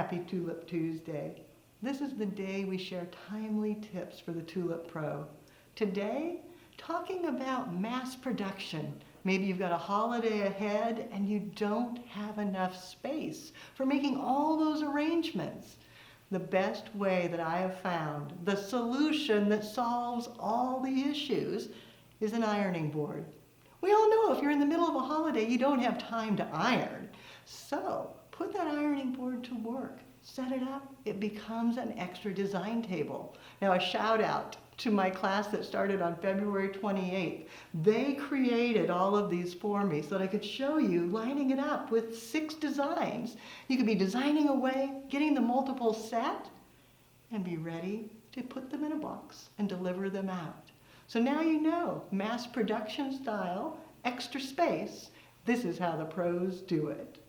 Happy Tulip Tuesday. This is the day we share timely tips for the Tulip Pro. Today, talking about mass production. Maybe you've got a holiday ahead and you don't have enough space for making all those arrangements. The best way that I have found, the solution that solves all the issues, is an ironing board. We all know if you're in the middle of a holiday, you don't have time to iron. So put that ironing board to work. Set it up, it becomes an extra design table. Now a shout out to my class that started on February 28th. They created all of these for me so that I could show you lining it up with 6 designs. You could be designing away, getting the multiple set, and be ready to put them in a box and deliver them out. So now you know, mass production style, extra space, this is how the pros do it.